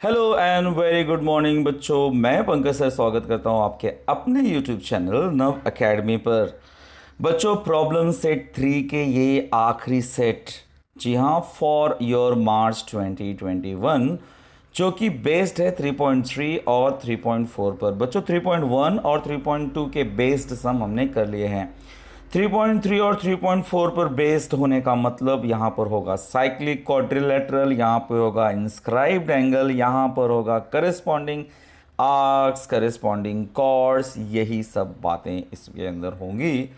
Hello and very good morning बच्चों। मैं Pankaj sir स्वागत करता हूं आपके अपने यूट्यूब चैनल नव एकेडमी पर। बच्चों, प्रॉब्लम सेट 3 के ये आखिरी सेट, जी हाँ, फॉर योर मार्च 2021, जो कि बेस्ड है 3.3 और 3.4 पर। बच्चों 3.1 और 3.2 के बेस्ड सम हमने कर लिए हैं। 3.3 और 3.4 पर बेस्ड होने का मतलब यहाँ पर होगा साइक्लिक क्वाड्रिलेटरल, यहाँ पर होगा इंस्क्राइब्ड एंगल, यहाँ पर होगा करस्पॉन्डिंग आर्क्स, करस्पॉन्डिंग कॉर्ड्स, यही सब बातें इसके अंदर होंगी।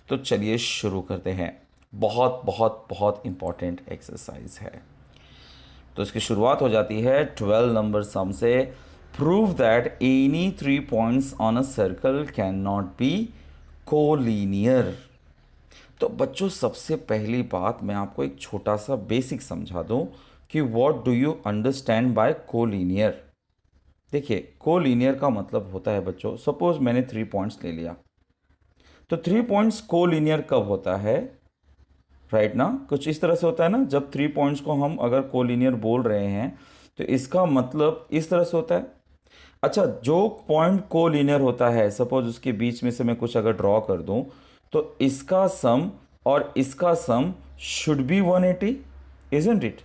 तो चलिए शुरू करते हैं। बहुत बहुत बहुत इंपॉर्टेंट एक्सरसाइज है। तो इसकी शुरुआत हो जाती है 12 नंबर सम से। Prove that any 3 points on a circle can not B collinear. तो बच्चों, सबसे पहली बात मैं आपको एक छोटा सा बेसिक समझा दूं कि what do you understand by collinear. देखिए, कोलीनियर का मतलब होता है बच्चों, सपोज मैंने 3 पॉइंट्स ले लिया, तो 3 पॉइंट्स कोलीनियर कब होता है? राइट ना, कुछ इस तरह से होता है ना, जब 3 पॉइंट्स को हम अगर कोलीनियर बोल रहे हैं तो इसका मतलब इस तरह से होता है। अच्छा, जो पॉइंट कोलीनियर होता है, सपोज उसके बीच में से मैं कुछ अगर ड्रॉ कर दूं, तो इसका सम और इसका sum should be 180, isn't it?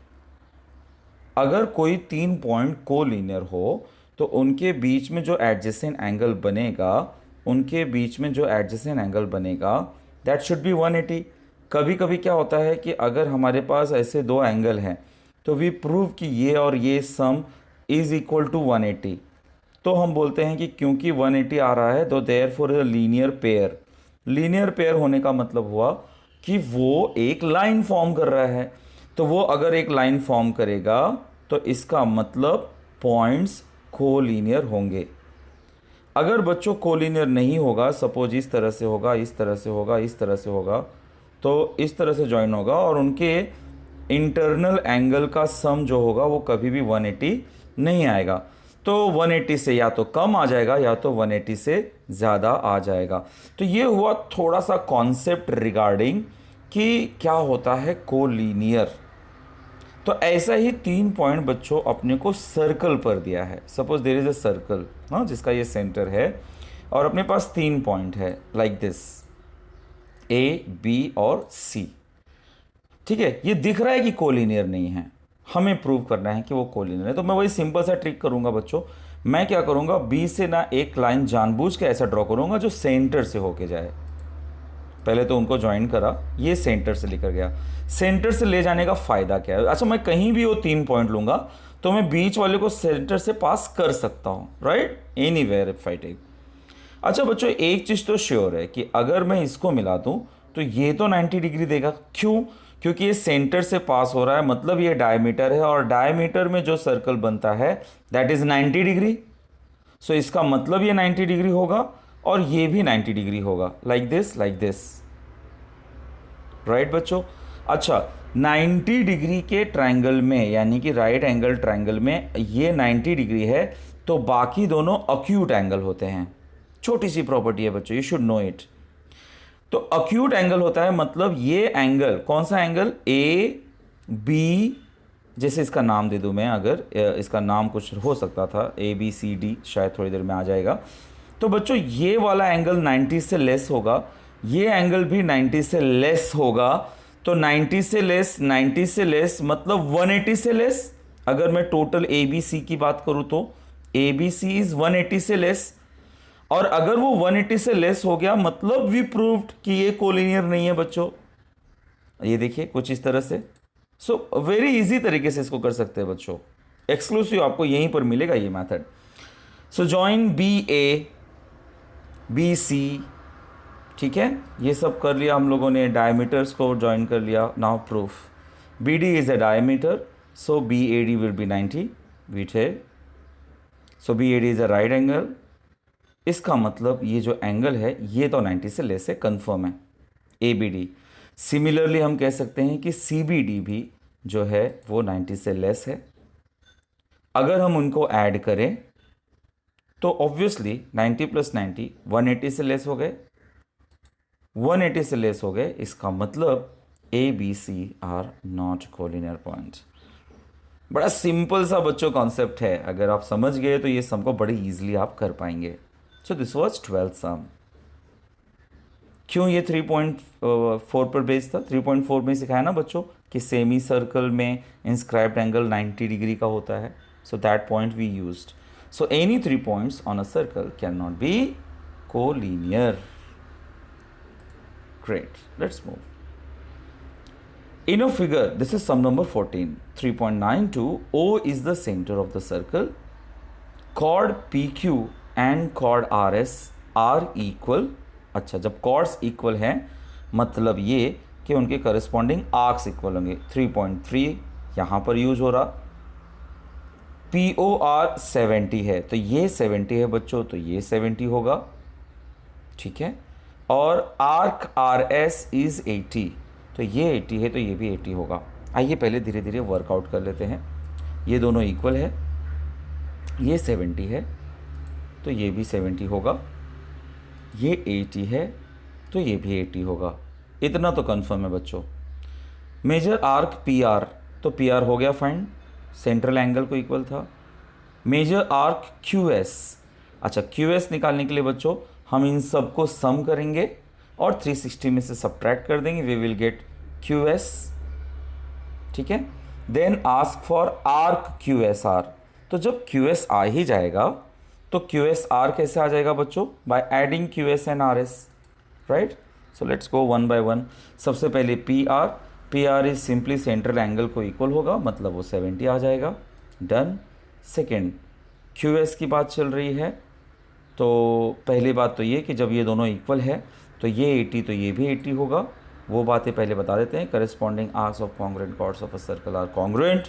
अगर कोई 3 पॉइंट कोलीनियर हो तो उनके बीच में जो एडजेसेंट एंगल बनेगा, उनके बीच में जो एडजेसेंट एंगल बनेगा, दैट शुड बी 180। कभी कभी क्या होता है कि अगर हमारे पास ऐसे दो एंगल हैं तो वी प्रूव कि ये और ये सम इज इक्वल टू 180। तो हम बोलते हैं कि क्योंकि 180 आ रहा है तो there for a linear pair. Linear pair होने का मतलब हुआ कि वो एक लाइन फॉर्म कर रहा है। तो वो अगर एक लाइन फॉर्म करेगा तो इसका मतलब पॉइंट्स कोलीनियर होंगे। अगर बच्चों कोलीनियर नहीं होगा, सपोज इस तरह से होगा, इस तरह से होगा, इस तरह से होगा, तो इस तरह से ज्वाइन होगा और उनके इंटरनल एंगल का सम जो होगा वो कभी भी 180 नहीं आएगा। तो 180 से या तो कम आ जाएगा या तो 180 से ज़्यादा आ जाएगा। तो ये हुआ थोड़ा सा कॉन्सेप्ट रिगार्डिंग कि क्या होता है कोलीनियर। तो ऐसा ही 3 पॉइंट बच्चों अपने को सर्कल पर दिया है। Suppose there is a circle, हाँ, जिसका ये सेंटर है और अपने पास 3 पॉइंट है लाइक दिस, ए, बी और सी। ठीक है, ये दिख रहा है कि कोलिनियर नहीं है, हमें प्रूव करना है कि वो कोलिनियर है। तो मैं वही सिंपल सा ट्रिक करूंगा बच्चों। मैं क्या करूंगा, बी से ना एक लाइन जानबूझ के ऐसा ड्रॉ करूंगा जो सेंटर से होके जाए। पहले तो उनको ज्वाइन करा, ये सेंटर से लेकर गया। सेंटर से ले जाने का फायदा क्या है? अच्छा, मैं कहीं भी वो 3 पॉइंट लूंगा तो मैं बीच वाले को सेंटर से पास कर सकता हूं, right, anywhere if I take. अच्छा बच्चों, एक चीज़ तो श्योर है कि अगर मैं इसको मिला दूं तो ये तो 90 डिग्री देगा। क्यों? क्योंकि ये सेंटर से पास हो रहा है, मतलब ये डायमीटर है और डायमीटर में जो सर्कल बनता है दैट इज 90 डिग्री। सो इसका मतलब ये 90 डिग्री होगा और ये भी 90 डिग्री होगा, like this, like this, right बच्चों। अच्छा, 90 डिग्री के ट्रायंगल में, यानी कि राइट एंगल ट्रायंगल में ये 90 डिग्री है तो बाकी दोनों अक्यूट एंगल होते हैं। छोटी सी प्रॉपर्टी है बच्चों, यू शुड नो इट। तो अक्यूट एंगल होता है, मतलब ये एंगल, कौन सा एंगल, ए बी, जैसे इसका नाम दे दूं मैं, अगर इसका नाम कुछ हो सकता था, ए बी सी डी, शायद थोड़ी देर में आ जाएगा। तो बच्चों ये वाला एंगल 90 से लेस होगा, ये एंगल भी 90 से लेस होगा। तो 90 से लेस, 90 से लेस मतलब 180 से लेस। अगर मैं टोटल ए बी सी की बात करूं तो ए बी सी इज 180 से लेस। और अगर वो 180 से लेस हो गया मतलब वी प्रूव्ड कि ये कोलिनियर नहीं है बच्चों। ये देखिए कुछ इस तरह से। सो वेरी इजी तरीके से इसको कर सकते हैं बच्चों। एक्सक्लूसिव आपको यहीं पर मिलेगा ये method. So join B A B C, ठीक है, ये सब कर लिया हम लोगों ने, डायमीटर्स को ज्वाइन कर लिया। Now proof, B D is a diameter, so B A D will be 90, वीट है। So B A D is a right angle. इसका मतलब ये जो एंगल है ये तो 90 से लेस है, कंफर्म है, ए बी डी। सिमिलरली हम कह सकते हैं कि सी बी डी भी जो है वो 90 से लेस है। अगर हम उनको ऐड करें तो ऑब्वियसली 90 प्लस 90 180 से लेस हो गए, 180 से लेस हो गए। इसका मतलब A B C are not collinear point. बड़ा सिंपल सा बच्चों कॉन्सेप्ट है, अगर आप समझ गए तो ये सम को बड़ी इजीली आप कर पाएंगे। सो दिस वाज 12th सम। क्यों ये 3.4 पर बेस्ड था? 3.4 में सिखाया ना बच्चों कि सेमी सर्कल में इंस्क्राइब्ड एंगल 90 डिग्री का होता है, so that point we used. So any 3 points on a circle can not be collinear. Great, let's move. In a figure, this is sum number 14, 3.92, O is the center of the circle. Chord PQ and chord RS are equal. अच्छा, जब chords equal हैं मतलब ये कि उनके corresponding arcs equal होंगे। 3.3 यहाँ पर यूज हो रहा। POR 70 है तो ये 70 है बच्चों, तो ये 70 होगा, ठीक है। और आर्क आर एस इज़ 80, तो ये 80 है तो ये भी 80 होगा। आइए पहले धीरे धीरे वर्कआउट कर लेते हैं। ये दोनों इक्वल है, ये 70 है तो ये भी 70 होगा, ये 80 है तो ये भी 80 होगा। इतना तो कंफर्म है बच्चों। मेजर आर्क पी आर, तो पी आर हो गया फाइंड, सेंट्रल एंगल को इक्वल था। मेजर आर्क क्यू एस, अच्छा क्यू एस निकालने के लिए बच्चों हम इन सब को सम करेंगे और 360 में से सब्ट्रैक्ट कर देंगे, we will get Q S, ठीक है। Then ask for arc Q S R, तो जब क्यू एस आ ही जाएगा तो क्यू एस आर कैसे आ जाएगा बच्चों? By adding Q S and R S, right. So let's go one by one. सबसे पहले P R is simply central angle को इक्वल होगा, मतलब वो 70 आ जाएगा, डन। सेकेंड, क्यू एस की बात चल रही है, तो पहली बात तो ये कि जब ये दोनों इक्वल है तो ये 80 तो ये भी 80 होगा। वो बातें पहले बता देते हैं। Corresponding arcs of congruent chords of a circle are congruent,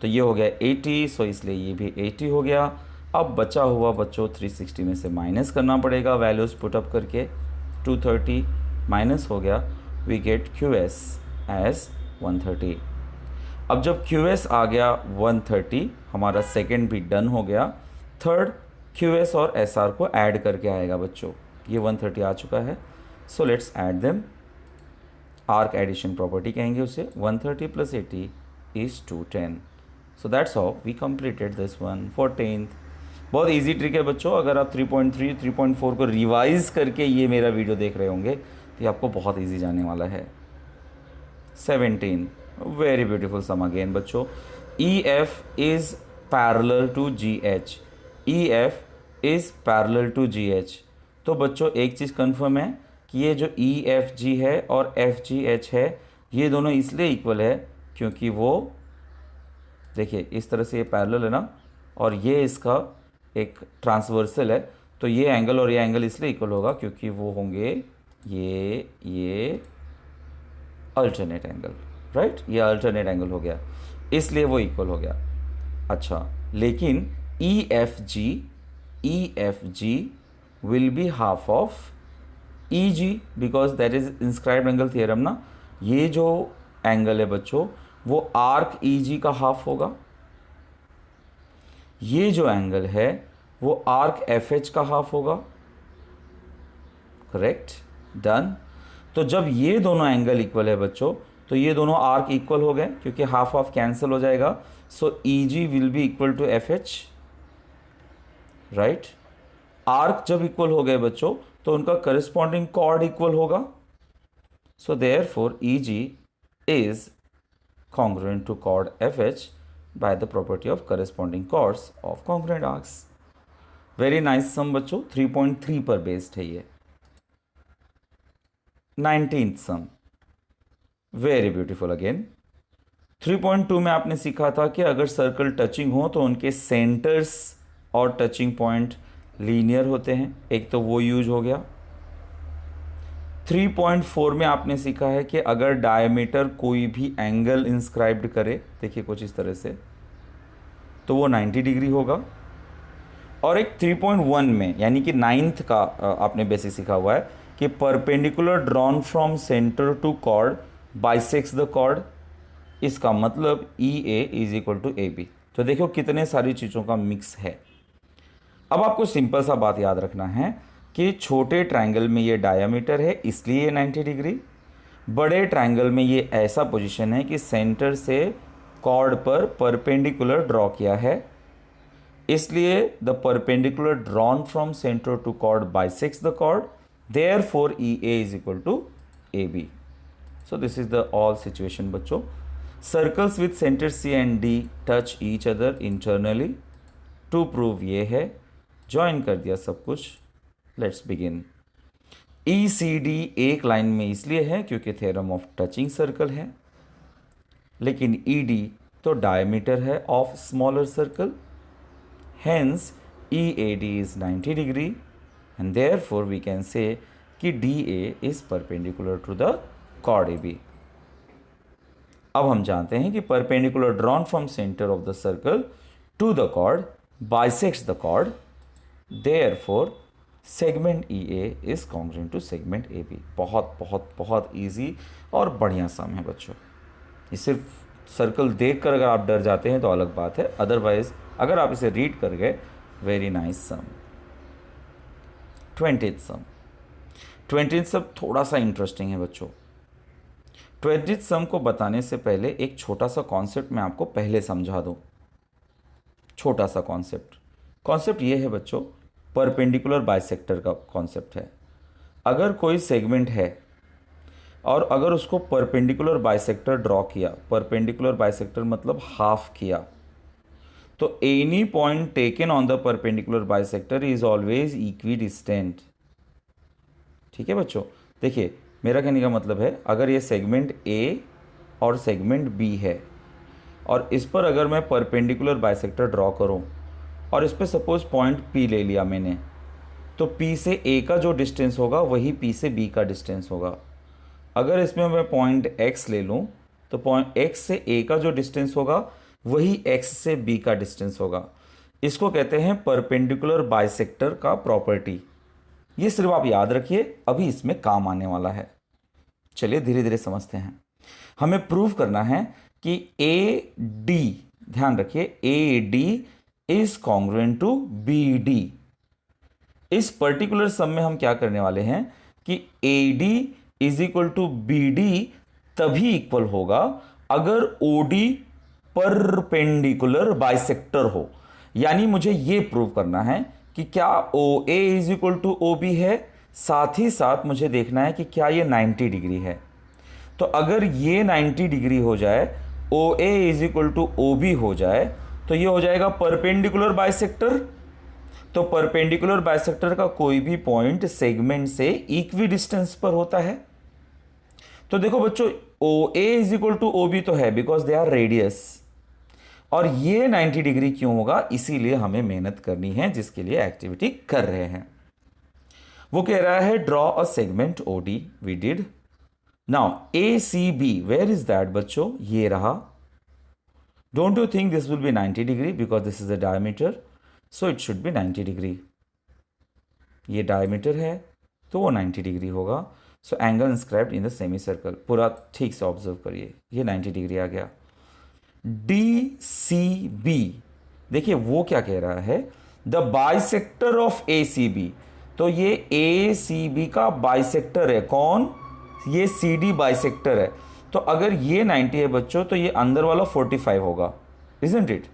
तो ये हो गया 80, सो इसलिए ये भी 80 हो गया। अब बचा हुआ बच्चों 360 में से माइनस करना पड़ेगा, वैल्यूज़ पुट अप करके 230 माइनस हो गया, we get Q S as 130। अब जब क्यू एस आ गया 130, हमारा सेकेंड भी डन हो गया। थर्ड, क्यू एस और एस आर को ऐड करके आएगा बच्चों, ये 130 आ चुका है, so let's add them. Arc addition property कहेंगे उसे। 130 plus 80 is 210, so that's how we completed this one. 14th, बहुत इजी ट्रिक है बच्चों। अगर आप 3.3 3.4 को रिवाइज करके ये मेरा वीडियो देख रहे होंगे तो ये आपको बहुत इजी जाने वाला है। 17, वेरी ब्यूटीफुल सम अगेन बच्चों। E F is parallel to G H, E F is parallel to G H. तो बच्चों एक चीज़ कन्फर्म है कि ये जो ई एफ जी है और एफ जी एच है, ये दोनों इसलिए इक्वल है क्योंकि वो देखिए इस तरह से ये पैरेलल है ना, और ये इसका एक ट्रांसवर्सल है, तो ये एंगल और ये एंगल इसलिए इक्वल होगा क्योंकि वो होंगे ये अल्टरनेट एंगल, राइट। ये अल्टरनेट एंगल हो गया, इसलिए वो इक्वल हो गया। अच्छा, लेकिन E F G will be half of E G because that is inscribed angle theorem ना। ये जो एंगल है बच्चों वो आर्क ई जी का हाफ होगा, ये जो एंगल है वो आर्क एफ एच का हाफ होगा, करेक्ट, डन। तो जब ये दोनों एंगल इक्वल है बच्चों तो ये दोनों आर्क इक्वल हो गए क्योंकि हाफ ऑफ कैंसिल हो जाएगा, so E G will be equal to F H, right. Arc जब इक्वल हो गए बच्चों तो उनका करस्पॉन्डिंग कॉर्ड इक्वल होगा, so therefore E G is congruent to chord FH by the property of corresponding chords of congruent arcs. Very nice sum बच्चों, 3.3 पर based है ये। 19th sum, very beautiful again। 3.2 में आपने सीखा था कि अगर सर्कल टचिंग हो तो उनके सेंटर्स और टचिंग पॉइंट लीनियर होते हैं, एक तो वो यूज हो गया। 3.4 में आपने सीखा है कि अगर डायमीटर कोई भी एंगल इंस्क्राइब्ड करे, देखिए कुछ इस तरह से, तो वो 90 डिग्री होगा। और एक 3.1 में यानी कि 9th का आपने बेसिक सीखा हुआ है कि perpendicular drawn from centre to chord bisects the chord, इसका मतलब E A is equal to A B. तो देखो कितने सारी चीज़ों का मिक्स है। अब आपको सिंपल सा बात याद रखना है कि छोटे ट्रायंगल में ये डायमीटर है इसलिए ये 90 डिग्री, बड़े ट्रायंगल में ये ऐसा पोजीशन है कि सेंटर से कॉर्ड पर परपेंडिकुलर ड्रॉ किया है, इसलिए the perpendicular drawn from centre to chord bisects the chord, therefore E A is equal to A B. So this is the all situation बच्चों। Circles with centre C and D touch each other internally. To prove ये है, join कर दिया सब कुछ। Let's begin. E C D एक line में इसलिए है क्योंकि थ्योरम ऑफ टचिंग सर्कल है, लेकिन ई डी तो डायमीटर है of smaller circle, hence E A D is 90 degree and therefore we can say कि D A is perpendicular to the chord A B. अब हम जानते हैं कि perpendicular drawn from centre of the circle to the chord bisects the chord, therefore segment E A is congruent to segment A B. बहुत बहुत बहुत easy और बढ़िया सम है बच्चों। ये सिर्फ सर्कल देखकर अगर आप डर जाते हैं तो अलग बात है, अदरवाइज अगर आप इसे रीड कर गए, वेरी नाइस सम। 20th सम। 20th सम थोड़ा सा इंटरेस्टिंग है बच्चों। 20th सम को बताने से पहले एक छोटा सा कॉन्सेप्ट मैं आपको पहले समझा दूं। छोटा सा कॉन्सेप्ट ये है बच्चों, परपेंडिकुलर बाइसेक्टर का कॉन्सेप्ट है। अगर कोई सेगमेंट है और अगर उसको परपेंडिकुलर बाइसेक्टर ड्रॉ किया, परपेंडिकुलर बाइसेक्टर मतलब हाफ किया, तो any point taken on the perpendicular bisector is always equi distant. ठीक है बच्चों, देखिए मेरा कहने का मतलब है, अगर ये सेगमेंट ए और सेगमेंट बी है और इस पर अगर मैं परपेंडिकुलर बाइसेक्टर ड्रॉ करूं और इस पर सपोज पॉइंट पी ले लिया मैंने, तो पी से ए का जो डिस्टेंस होगा वही पी से बी का डिस्टेंस होगा। अगर इसमें मैं पॉइंट एक्स ले लूँ तो पॉइंट एक्स से ए का जो डिस्टेंस होगा वही एक्स से बी का डिस्टेंस होगा। इसको कहते हैं परपेंडिकुलर बाइसेक्टर का प्रॉपर्टी। ये सिर्फ आप याद रखिए, अभी इसमें काम आने वाला है। चलिए धीरे धीरे समझते हैं। हमें प्रूव करना है कि ए डी, ध्यान रखिए, A D is congruent to B D. इस पर्टिकुलर सम में हम क्या करने वाले हैं कि A D is equal to B D तभी इक्वल होगा अगर ओ डी परपेंडिकुलर बाइसेक्टर हो। यानी मुझे ये प्रूव करना है कि क्या O A is equal to O B है, साथ ही साथ मुझे देखना है कि क्या ये 90 डिग्री है। तो अगर ये 90 डिग्री हो जाए, O A is equal to O B हो जाए, तो ये हो जाएगा परपेंडिकुलर बाइसेक्टर। तो परपेंडिकुलर बाइसेक्टर का कोई भी पॉइंट सेगमेंट से इक्वी डिस्टेंस पर होता है। तो देखो बच्चों, O A is equal to O B तो है बिकॉज दे आर रेडियस, और ये 90 डिग्री क्यों होगा, इसीलिए हमें मेहनत करनी है, जिसके लिए एक्टिविटी कर रहे हैं। वो कह रहा है draw a segment O D, we did. Now A C B, where is that बच्चों, ये रहा। Don't you think this will be 90 degree because this is the diameter, so it should be 90 degree. ये diameter है तो वो 90 degree होगा। So angle inscribed in the semi circle, पूरा ठीक से ऑब्जर्व करिए, ये 90 डिग्री आ गया। डी सी बी, देखिए वो क्या कह रहा है, the bisector of A C B. तो ये ए सी बी का बाइसेक्टर है, कौन, ये सी डी बाइसेक्टर है। तो अगर ये 90 है बच्चों, तो ये अंदर वाला 45 होगा, इजंट इट,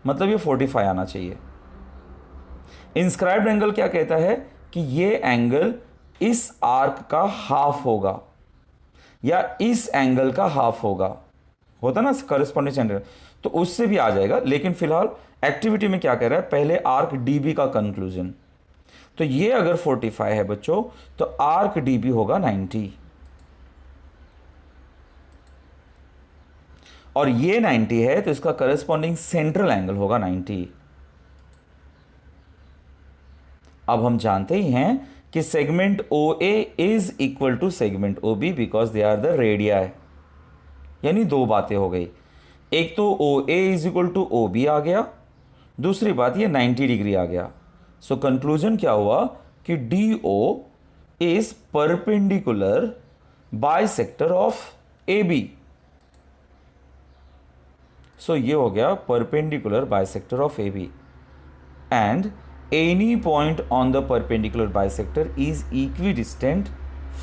मतलब ये 45 आना चाहिए। इंस्क्राइब्ड एंगल क्या कहता है कि ये एंगल इस आर्क का हाफ होगा या इस एंगल का हाफ होगा, होता ना करस्पॉन्डिंग एंगल, तो उससे भी आ जाएगा। लेकिन फिलहाल एक्टिविटी में क्या कह रहा है, पहले आर्क डी बी का कंक्लूजन। तो ये अगर 45 है बच्चों, तो आर्क डी बी होगा 90, और ये 90 है तो इसका करस्पॉन्डिंग सेंट्रल एंगल होगा 90। अब हम जानते ही हैं कि segment O A is equal to segment O B because they are the radii. यानी दो बातें हो गई, एक तो O A is equal to O B आ गया, दूसरी बात ये 90 डिग्री आ गया। सो कंक्लूजन क्या हुआ कि D O is perpendicular bisector of A B. So ये हो गया perpendicular bisector of A B, and any point on the perpendicular bisector is equidistant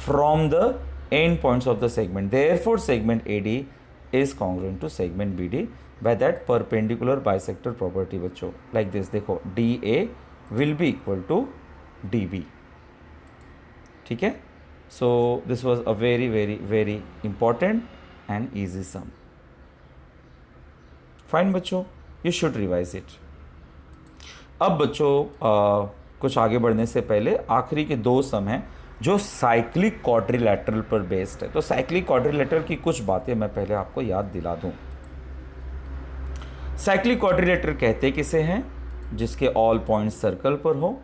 from the end points of the segment. Therefore, segment AD is congruent to segment BD. By that perpendicular bisector property बच्चों, like this. देखो D A will be equal to D B, ठीक है। So this was a very very very important and easy sum. Fine बच्चों, you should revise it. अब बच्चों कुछ आगे बढ़ने से पहले आखिरी के दो सम हैं जो साइक्लिक क्वाड्रिलैटरल पर बेस्ड है। तो साइक्लिक क्वाड्रिलैटरल की कुछ बातें मैं पहले आपको याद दिला दूं। साइक्लिक क्वाड्रिलैटरल कहते किसे हैं? जिसके ऑल पॉइंट सर्कल पर हो।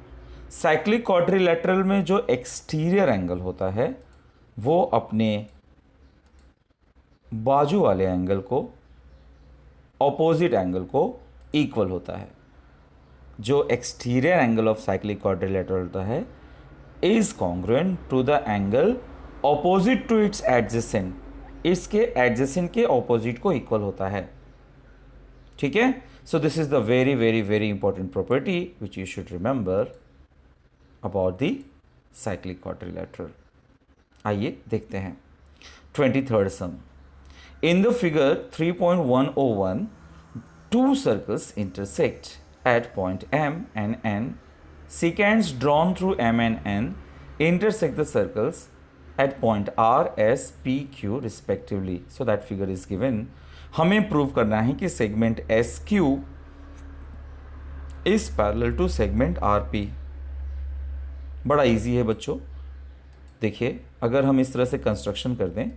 साइक्लिक क्वाड्रिलैटरल में जो एक्सटीरियर एंगल होता है वो अपने बाजू वाले एंगल को, ऑपोजिट एंगल को इक्वल होता है। जो exterior angle of cyclic quadrilateral होता है is congruent to the angle opposite to its adjacent, इसके एडजेसेंट के ऑपोजिट को इक्वल होता है, ठीक है। So this is the very very very important property which you should remember about the cyclic quadrilateral. आइए देखते हैं 23rd सम। In the figure 3.101 two circles intersect at point M and N. Secants drawn through M and N intersect the circles at point R, S, P, Q respectively. So that figure is given. हमें prove करना है कि segment SQ is parallel to segment RP. बड़ा easy है बच्चों। देखिए, अगर हम इस तरह से कंस्ट्रक्शन कर दें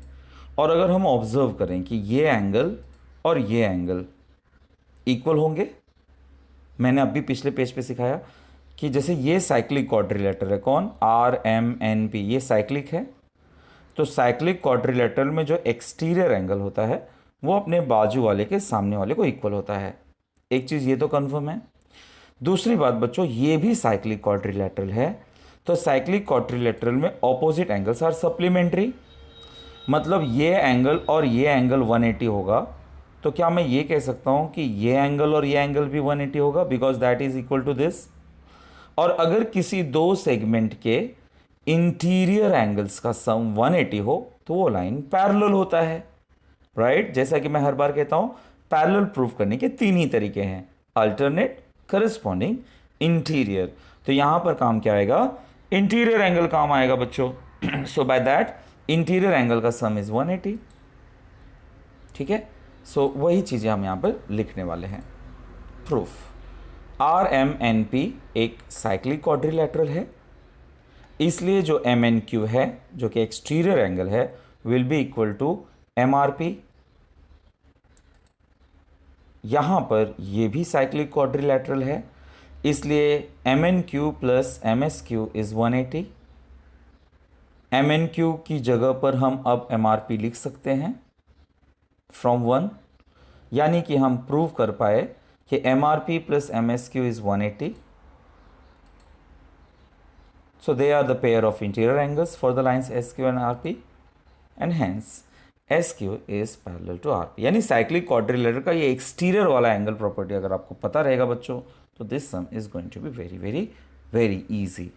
और अगर हम ऑब्जर्व करें कि ये एंगल और ये एंगल इक्वल होंगे। मैंने अभी पिछले पेज पे सिखाया कि जैसे ये साइक्लिक क्वाड्रिलैटरल है, कौन? RMNP, ये साइक्लिक है। तो साइक्लिक क्वाड्रिलैटरल में जो एक्सटीरियर एंगल होता है वो अपने बाजू वाले के सामने वाले को इक्वल होता है। एक चीज़ ये तो कन्फर्म है। दूसरी बात बच्चों, ये भी साइक्लिक क्वाड्रिलैटरल है, तो साइक्लिक क्वाड्रिलैटरल में ऑपोजिट एंगल्स आर सप्लीमेंट्री। मतलब ये एंगल और ये एंगल 180 होगा, तो क्या मैं ये कह सकता हूँ कि ये एंगल और ये एंगल भी 180 होगा, because that is equal to this. और अगर किसी दो सेगमेंट के इंटीरियर एंगल्स का सम 180 हो तो वो लाइन पैरेलल होता है, राइट। जैसा कि मैं हर बार कहता हूँ, पैरेलल प्रूफ करने के तीन ही तरीके हैं, अल्टरनेट, करस्पॉन्डिंग, इंटीरियर। तो यहां पर काम क्या आएगा? इंटीरियर एंगल काम आएगा बच्चों। सो बाय दैट इंटीरियर एंगल का सम इज 180, ठीक है। सो वही चीज़ें हम यहाँ पर लिखने वाले हैं। प्रूफ, RMNP एक साइक्लिक क्वाड्रिलैटरल है, इसलिए जो MNQ है जो कि एक्सटीरियर एंगल है will be equal to MRP। यहाँ पर ये भी साइक्लिक क्वाड्रिलैटरल है, इसलिए MNQ plus MSQ is 180। MNQ की जगह पर हम अब MRP लिख सकते हैं फ्रॉम 1, यानी कि हम प्रूव कर पाए कि MRP plus MSQ is 180। So they are the pair of interior angles for the lines SQ and RP and hence SQ is parallel to RP। यानी साइक्लिक क्वाड्रिलैटरल का ये एक्सटीरियर वाला एंगल प्रॉपर्टी अगर आपको पता रहेगा बच्चों, तो this sum is going to be very very very easy.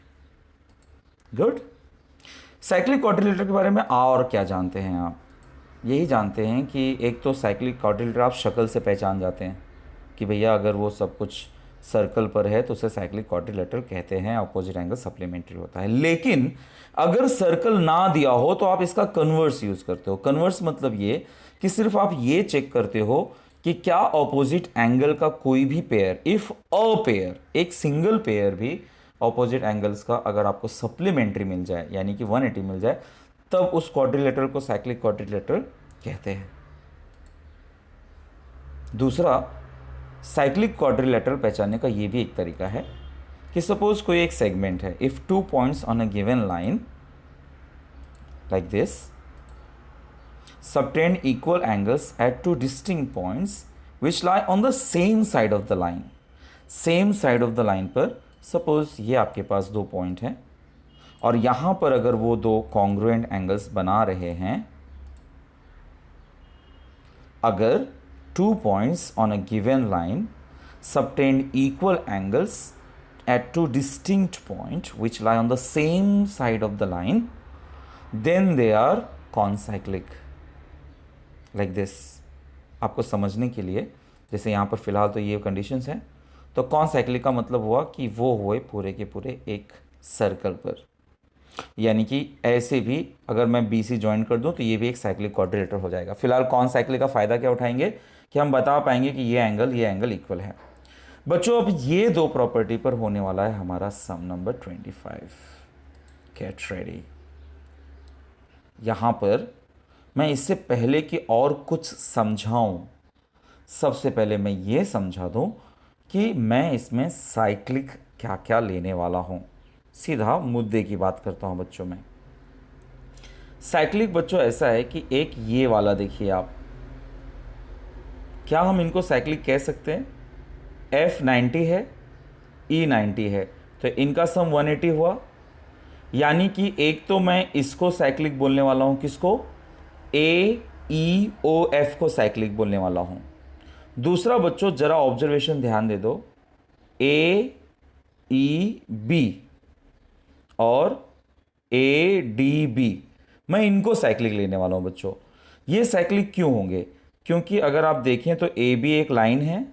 Good. Cyclic quadrilateral के बारे में और क्या जानते हैं आप? यही जानते हैं कि एक तो साइक्लिक क्वाड्रिलैटरल आप शक्ल से पहचान जाते हैं कि भैया अगर वो सब कुछ सर्कल पर है तो उसे साइक्लिक क्वाड्रिलैटरल कहते हैं, अपोजिट एंगल सप्लीमेंट्री होता है। लेकिन अगर सर्कल ना दिया हो तो आप इसका कन्वर्स यूज़ करते हो। कन्वर्स मतलब ये कि सिर्फ आप ये चेक करते हो कि क्या ऑपोजिट एंगल का कोई भी पेयर, इफ अ पेयर, एक सिंगल पेयर भी ऑपोजिट एंगल्स का अगर आपको सप्लीमेंट्री मिल जाए यानी कि 180 मिल जाए, तब उस क्वाड्रिलैटरल को साइक्लिक क्वाड्रिलैटरल कहते हैं। दूसरा, साइक्लिक क्वाड्रिलैटरल पहचानने का ये भी एक तरीका है कि सपोज कोई एक सेगमेंट है, if 2 points on a given line like this subtend equal angles at two distinct points which lie on the same side of the line. Same side of the line पर suppose ये आपके पास दो point हैं और यहाँ पर अगर वो दो congruent angles बना रहे हैं, अगर 2 points on a given line subtend equal angles at two distinct points which lie on the same side of the line, then they are concyclic. Like this. आपको समझने के लिए जैसे यहाँ पर फिलहाल तो ये कंडीशंस हैं, तो कौन साइक्लिक का मतलब हुआ कि वो हुए पूरे के पूरे एक सर्कल पर। यानी कि ऐसे भी अगर मैं बी सी ज्वाइन कर दूं तो ये भी एक साइक्लिक क्वाड्रिलेटरल हो जाएगा। फिलहाल कौन साइक्लिक का फ़ायदा क्या उठाएंगे कि हम बता पाएंगे कि ये एंगल इक्वल है। बच्चों अब ये दो प्रॉपर्टी पर होने वाला है हमारा सम नंबर 25। Get ready. यहाँ पर मैं इससे पहले कि और कुछ समझाऊं, सबसे पहले मैं ये समझा दूं कि मैं इसमें साइक्लिक क्या क्या लेने वाला हूं। सीधा मुद्दे की बात करता हूं बच्चों में। साइक्लिक बच्चों ऐसा है कि एक ये वाला देखिए आप, क्या हम इनको साइक्लिक कह सकते हैं? F 90 है, E 90 है, तो इनका सम 180 हुआ। यानी कि एक तो मैं इसको साइक्लिक बोलने वाला हूं, किसको? AEOF को साइक्लिक बोलने वाला हूं। दूसरा बच्चों जरा ऑब्जर्वेशन ध्यान दे दो, AEB और ADB, मैं इनको साइक्लिक लेने वाला हूं बच्चों। ये साइक्लिक क्यों होंगे? क्योंकि अगर आप देखें तो AB एक लाइन है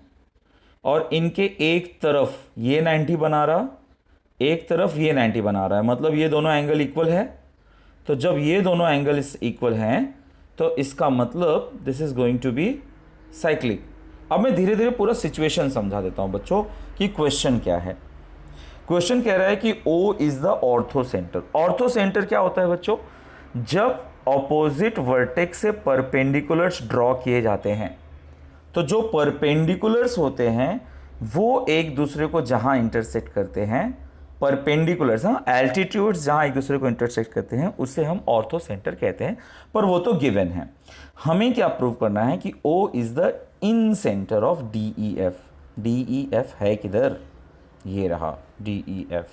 और इनके एक तरफ ये 90 बना रहा, एक तरफ ये 90 बना रहा है, मतलब ये दोनों एंगल इक्वल है। तो जब ये दोनों एंगल इक्वल हैं तो इसका मतलब this is going to be cyclic. अब मैं धीरे धीरे पूरा सिचुएशन समझा देता हूं बच्चों कि क्वेश्चन क्या है। क्वेश्चन कह रहा है कि O is the ortho centre. Ortho centre क्या होता है बच्चों? जब ऑपोजिट वर्टेक्स से परपेंडिकुलर्स ड्रॉ किए जाते हैं, तो जो परपेंडिकुलर्स होते हैं वो एक दूसरे को जहां इंटरसेक्ट करते हैं, परपेंडिकुलर्स, हाँ, एल्टीट्यूड्स जहां एक दूसरे को इंटरसेक्ट करते हैं, उसे हम ऑर्थो सेंटर कहते हैं। पर वो तो गिवन है। हमें क्या प्रूव करना है कि O is the in centre of DEF। DEF है किधर? ये रहा DEF।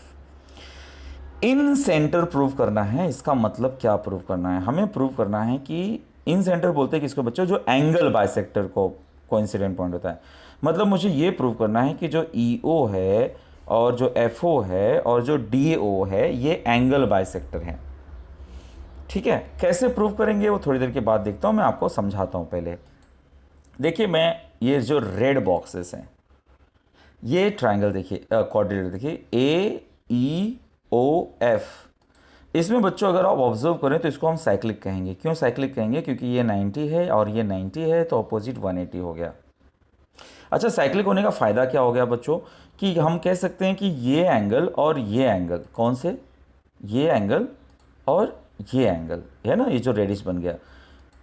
इन सेंटर प्रूव करना है। इसका मतलब क्या प्रूव करना है? हमें प्रूव करना है कि इन सेंटर बोलते हैं किसको बच्चों? जो एंगल बाइसेक्टर को कोइंसिडेंट पॉइंट होता है। मतलब मुझे ये प्रूव करना है कि जो EO है और जो FO है और जो DO है ये एंगल बाइसेक्टर हैं। ठीक है, कैसे प्रूव करेंगे वो थोड़ी देर के बाद देखता हूँ, मैं आपको समझाता हूँ। पहले देखिए, मैं ये जो रेड बॉक्सेस हैं, ये ट्राइंगल देखिए, क्वाड्रिलेटरल देखिए, AEOF। इसमें बच्चों अगर आप ऑब्जर्व करें तो इसको हम साइक्लिक कहेंगे। क्यों साइक्लिक कहेंगे? क्योंकि ये 90 है और ये 90 है, तो अपोजिट 180 हो गया। अच्छा, साइक्लिक होने का फ़ायदा क्या हो गया बच्चों? कि हम कह सकते हैं कि ये एंगल और ये एंगल, कौन से? ये एंगल और ये एंगल है ना, ये जो रेडिश बन गया,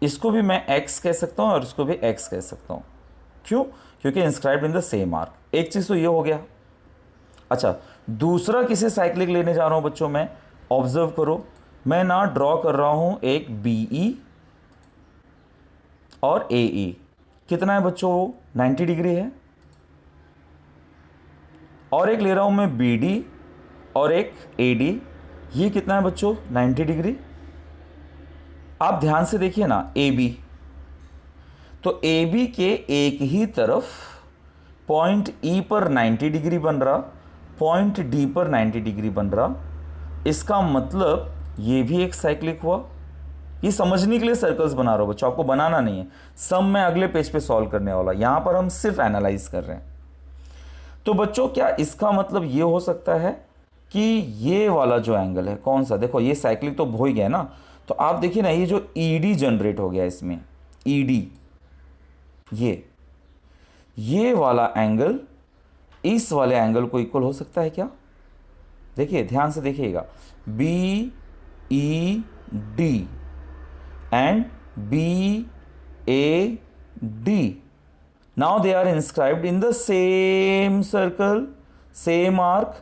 इसको भी मैं x कह सकता हूँ और इसको भी x कह सकता हूँ। क्यों? क्योंकि inscribed in the same arc. एक चीज़ तो ये हो गया। अच्छा, दूसरा किसे साइक्लिक लेने जा रहा हूँ बच्चों मैं? ऑब्जर्व करो, मैं ना ड्रॉ कर रहा हूँ एक BE और AE। कितना है बच्चों? 90 डिग्री है। और एक ले रहा हूँ मैं BD और एक AD। ये कितना है बच्चों? 90 डिग्री। आप ध्यान से देखिए ना, AB, तो AB के एक ही तरफ पॉइंट E पर 90 डिग्री बन रहा, पॉइंट D पर 90 डिग्री बन रहा। इसका मतलब ये भी एक साइक्लिक हुआ। ये समझने के लिए सर्कल्स बना रहा हूं बच्चों, आपको बनाना नहीं है। सम मैं अगले पेज पे सॉल्व करने वाला, यहां पर हम सिर्फ एनालाइज कर रहे हैं। तो बच्चों क्या इसका मतलब ये हो सकता है कि ये वाला जो एंगल है, कौन सा? देखो ये साइक्लिक तो हो ही गया ना। तो आप देखिए ना, ये जो ED जनरेट हो गया इसमें, ED, ये वाला एंगल इस वाले एंगल को इक्वल हो सकता है क्या? देखिए ध्यान से देखिएगा, BED and BAD, now they are inscribed in the same circle, same arc.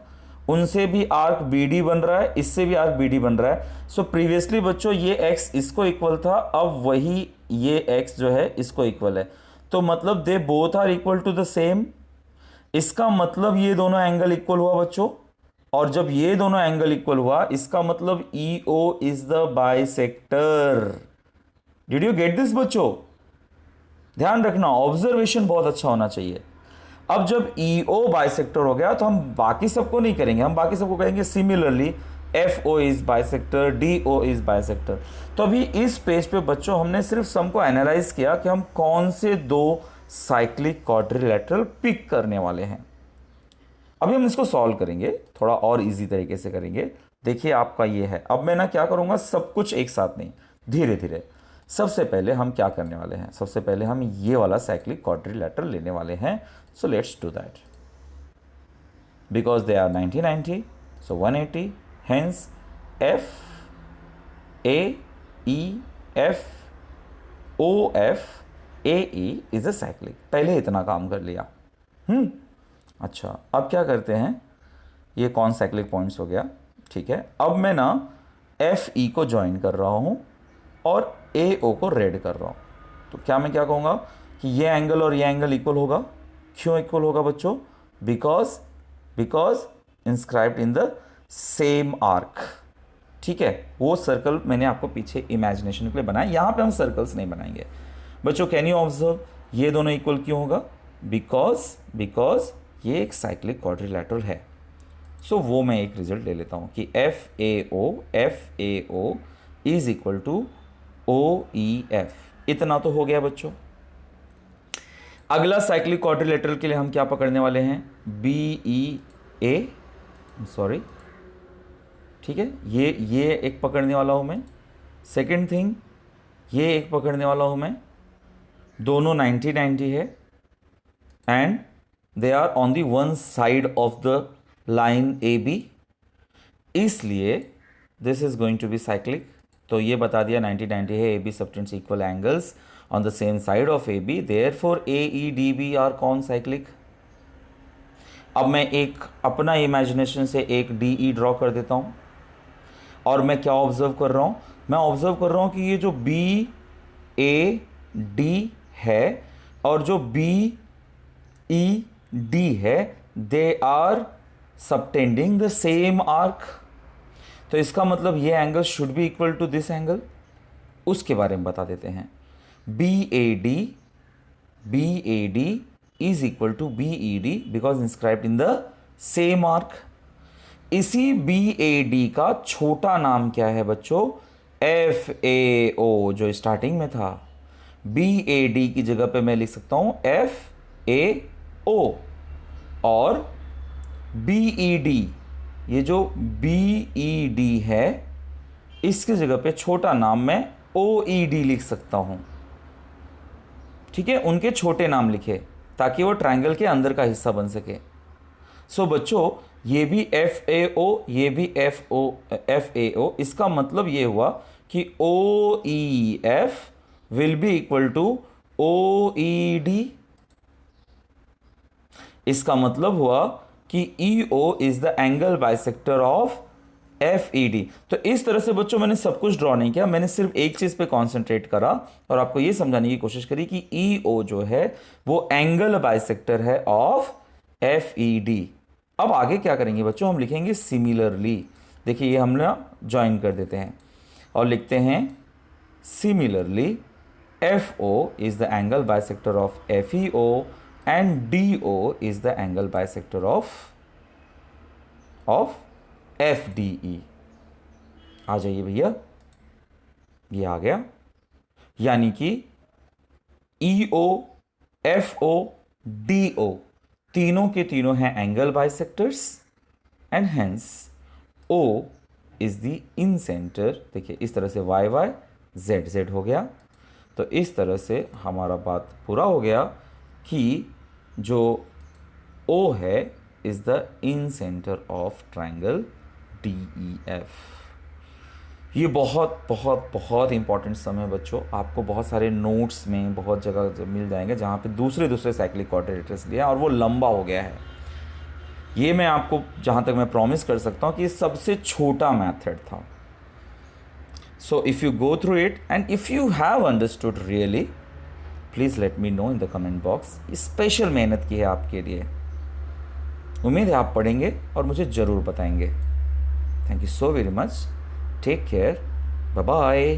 उनसे भी आर्क BD बन रहा है, इससे भी आर्क BD बन रहा है। सो प्रीवियसली बच्चों ये x इसको इक्वल था, अब वही ये x जो है इसको इक्वल है। तो मतलब they both are equal to the same. इसका मतलब ये दोनों एंगल इक्वल हुआ बच्चों, और जब ये दोनों एंगल इक्वल हुआ इसका मतलब EO is the bisector. Did you get this बच्चों? ध्यान रखना, ऑब्जर्वेशन बहुत अच्छा होना चाहिए। अब जब EO बाइसेक्टर हो गया तो हम बाकी सबको नहीं करेंगे, हम बाकी सबको कहेंगे similarly FO is bisector, DO is bisector. तो अभी इस पेज पे बच्चों हमने सिर्फ सम को एनालाइज किया कि हम कौन से दो साइक्लिक क्वाड्रिलेटरल पिक करने वाले हैं। अभी हम इसको सॉल्व करेंगे, थोड़ा और इजी तरीके से करेंगे। देखिए आपका ये है, अब मैं ना क्या करूँगा, सब कुछ एक साथ नहीं, धीरे धीरे। सबसे पहले हम क्या करने वाले हैं, सबसे पहले हम ये वाला साइक्लिक क्वाड्रिलेटरल लेने वाले हैं। So let's do that. Because they are 90-90, so 180, hence F A E F O F A E is a cyclic. पहले इतना काम कर लिया। अच्छा, अब क्या करते हैं, ये कौन साइक्लिक पॉइंट्स हो गया, ठीक है। अब मैं ना एफ ई को ज्वाइन कर रहा हूँ और ए ओ को रेड कर रहा हूँ। तो क्या मैं क्या कहूँगा कि ये एंगल और ये एंगल इक्वल होगा। क्यों इक्वल होगा बच्चों? Because inscribed in the same arc, ठीक है। वो सर्कल मैंने आपको पीछे इमेजिनेशन के लिए बनाया, यहाँ पे हम सर्कल्स नहीं बनाएंगे बच्चों। कैन यू ऑब्जर्व, ये दोनों इक्वल क्यों होगा? बिकॉज ये एक साइक्लिक क्वाड्रिलेटरल है। सो वो मैं एक रिजल्ट ले लेता हूँ कि F A O is equal to O E F. इतना तो हो गया बच्चों। अगला साइक्लिक क्वाड्रिलेटरल के लिए हम क्या पकड़ने वाले हैं? बी ई ए, सॉरी, ठीक है, ये एक पकड़ने वाला हूँ मैं। सेकेंड थिंग, ये एक पकड़ने वाला हूँ मैं। दोनों 90-90 है and they are on the one side of the line A B, इसलिए this is going to be cyclic. तो ये बता दिया 90-90 है, A B subtends equal angles on the same side of A B, therefore A E D B are concyclic. अब मैं एक अपना इमेजिनेशन से एक डी ई ड्रॉ कर देता हूँ और मैं क्या ऑब्जर्व कर रहा हूँ? मैं ऑब्जर्व कर रहा हूँ कि ये जो बी ए डी है और जो बी ई डी है, they are subtending the same arc. तो इसका मतलब ये angle should be equal to this angle. उसके बारे में बता देते हैं। B A D is equal to B E D because inscribed in the same arc. इसी बी ए डी का छोटा नाम क्या है बच्चों? एफ ए ओ, जो स्टार्टिंग में था। बी ए डी की जगह पे मैं लिख सकता हूं एफ ए ओ, और बी ई डी, ये जो बी ई डी है इसकी जगह पे छोटा नाम मैं ओ ई डी लिख सकता हूं, ठीक है। उनके छोटे नाम लिखे ताकि वो ट्रायंगल के अंदर का हिस्सा बन सके। सो बच्चों, ये भी एफ ए ओ, ये भी एफ ए ओ। इसका मतलब ये हुआ कि O E F will be equal to O E D. इसका मतलब हुआ कि E O is the angle bisector of F E D. तो इस तरह से बच्चों मैंने सब कुछ ड्रॉ नहीं किया, मैंने सिर्फ एक चीज पे कॉन्सेंट्रेट करा और आपको यह समझाने की कोशिश करी कि ई ओ जो है वो एंगल बाइसेक्टर है ऑफ एफ ई डी। अब आगे क्या करेंगे बच्चों? हम लिखेंगे सिमिलरली। देखिए ये हम ना ज्वाइन कर देते हैं और लिखते हैं similarly F O is the angle bisector of F E O and D O is the angle bisector of F D E. आ जाइए भैया, ये आ गया। यानी कि E O F O D O तीनों के तीनों हैं angle bisectors and hence O is the incentre. देखिए इस तरह से वाई वाई जेड जेड हो गया। तो इस तरह से हमारा बात पूरा हो गया कि जो O है is the in centre of triangle D E F. ये बहुत बहुत बहुत इंपॉर्टेंट सम है बच्चों। आपको बहुत सारे नोट्स में बहुत जगह मिल जाएंगे जहाँ पे दूसरे साइक्लिक क्वाड्रिलेटरल्स लिया और वो लंबा हो गया है। ये मैं आपको जहाँ तक मैं प्रॉमिस कर सकता हूँ कि ये सबसे छोटा मैथड था। So if you go through it and if you have understood really, please let me know in the comment box. Special मेहनत की है आपके लिए। उम्मीद है आप पढ़ेंगे और मुझे ज़रूर बताएंगे। Thank you so very much. Take care, bye bye.